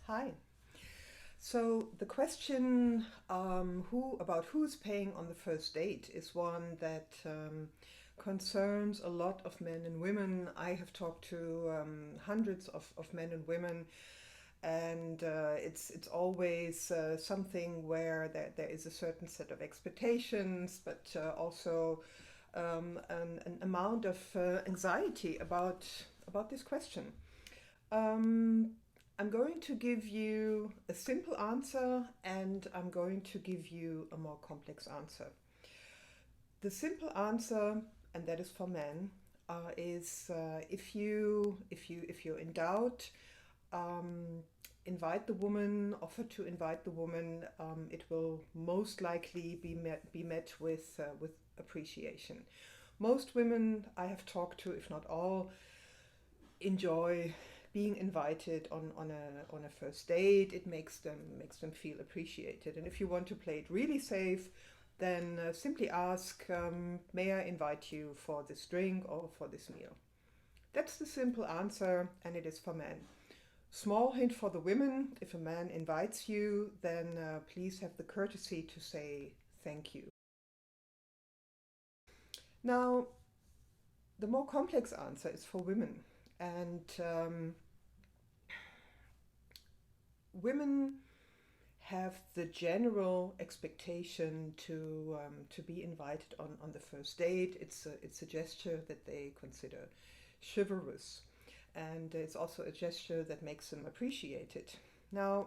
Hi. So the question who about who's paying on the first date is one that concerns a lot of men and women. I have talked to hundreds of men and women, and it's always something where there is a certain set of expectations, but also an amount of anxiety about this question. Um, I'm going to give you a simple answer and I'm going to give you a more complex answer. The simple answer, and that is for men, is if you're in doubt, um, invite the woman, offer to invite the woman. It will most likely be met with appreciation. Most women I have talked to, if not all, enjoy being invited on a first date. It makes them feel appreciated. And if you want to play it really safe, then simply ask, may I invite you for this drink or for this meal? That's the simple answer, and it is for men. Small hint for the women: if a man invites you, then please have the courtesy to say thank you. Now, the more complex answer is for women. And women have the general expectation to be invited on the first date. It's a gesture that they consider chivalrous, and it's also a gesture that makes them appreciated. Now,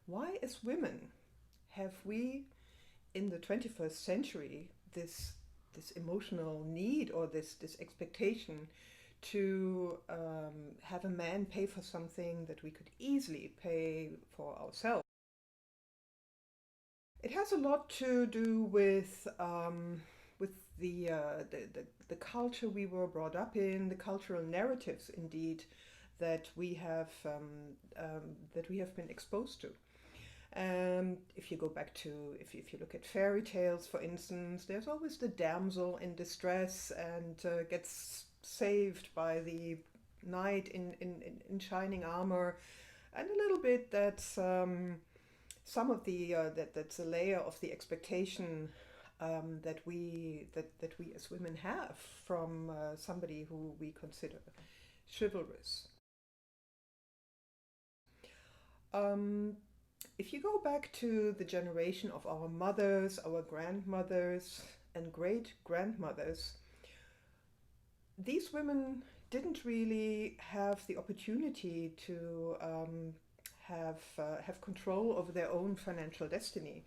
why as women have we in the 21st century this emotional need or this expectation to have a man pay for something that we could easily pay for ourselves? It has a lot to do with the culture we were brought up in, the cultural narratives, indeed, that we have been exposed to. If you go back to, if you look at fairy tales, for instance, there's always the damsel in distress and gets saved by the knight in shining armor, and a little bit that's some of that's a layer of the expectation that we as women have from somebody who we consider chivalrous. Um, if you go back to the generation of our mothers, our grandmothers, and great grandmothers, these women didn't really have the opportunity to have control over their own financial destiny.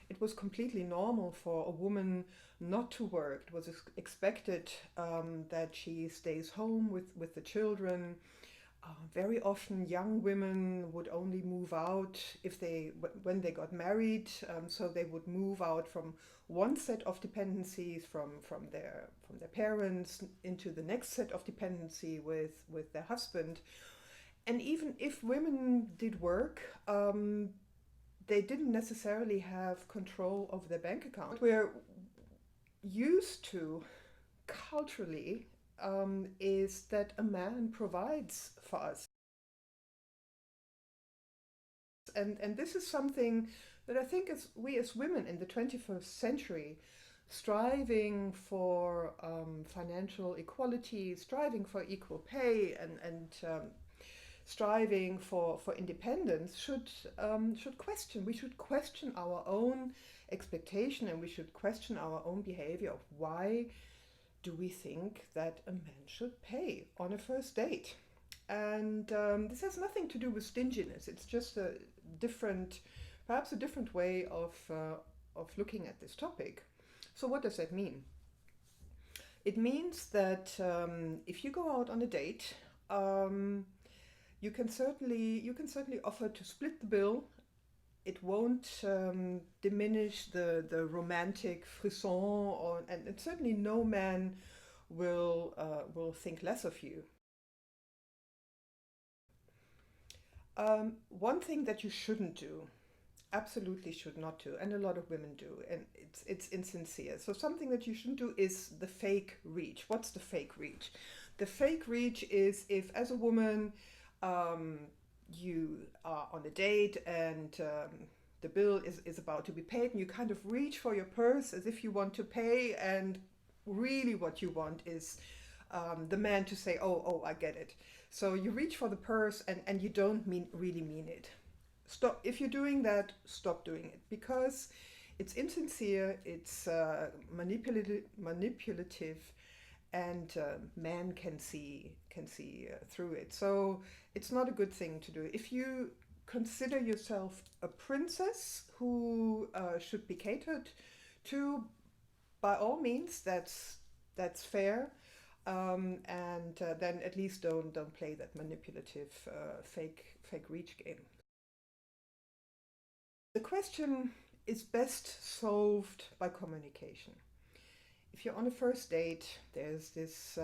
It was completely normal for a woman not to work. It was expected that she stays home with the children. Very often, young women would only move out if when they got married. So they would move out from one set of dependencies from their parents into the next set of dependency with their husband. And even if women did work, they didn't necessarily have control of their bank account. We're used to culturally is that a man provides for us. And this is something that I think as we as women in the 21st century, striving for financial equality, striving for equal pay, and striving for independence, should question. We should question our own expectation, and we should question our own behavior. Why do we think that a man should pay on a first date? And this has nothing to do with stinginess. It's just a different, perhaps a different way of looking at this topic. So what does that mean? It means that if you go out on a date, you can certainly offer to split the bill. It won't diminish the romantic frisson, and certainly no man will think less of you. One thing that you shouldn't do, absolutely should not do, and a lot of women do, and it's insincere. So something that you shouldn't do is the fake reach. What's the fake reach? The fake reach is if, as a woman, um, you are on a date and the bill is about to be paid, and you kind of reach for your purse as if you want to pay, and really what you want is the man to say, oh, I get it. So you reach for the purse and you don't really mean it. Stop. If you're doing that, stop doing it, because it's insincere, it's manipulative, and men can see through it. So it's not a good thing to do. If you consider yourself a princess who should be catered to, by all means, that's fair. And then at least don't play that manipulative fake reach game. The question is best solved by communication. If you're on a first date, there's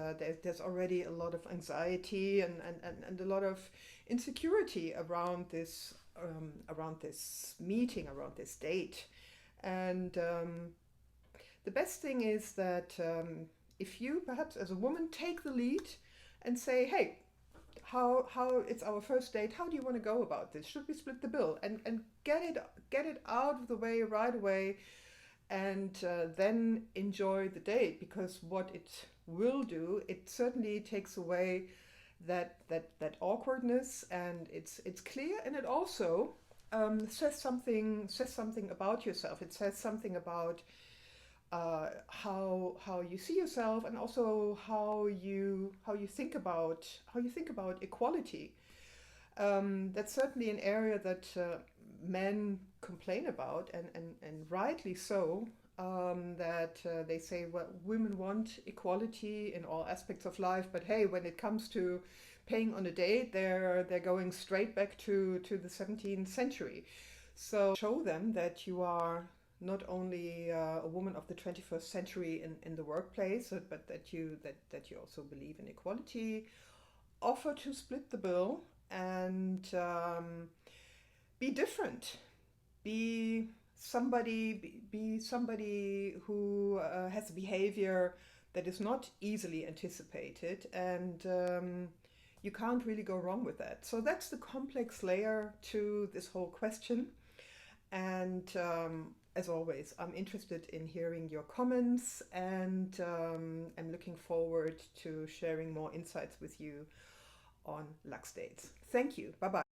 already a lot of anxiety and a lot of insecurity around this meeting, around this date. And the best thing is that if you, perhaps as a woman, take the lead and say, hey, how it's our first date, how do you want to go about this? Should we split the bill? And get it out of the way right away, and then enjoy the date, because what it will do, it certainly takes away that awkwardness, and it's clear, and it also says something about yourself. It says something about how you see yourself, and also how you think about equality. That's certainly an area that men complain about, and rightly so. That they say, well, women want equality in all aspects of life, but hey, when it comes to paying on a date, they're going straight back to the 17th century. So show them that you are not only a woman of the 21st century in the workplace, but that you also believe in equality. Offer to split the bill, and be different. Be somebody who has a behavior that is not easily anticipated, and you can't really go wrong with that. So that's the complex layer to this whole question. And as always, I'm interested in hearing your comments, and I'm looking forward to sharing more insights with you on Luxdates. Thank you. Bye bye.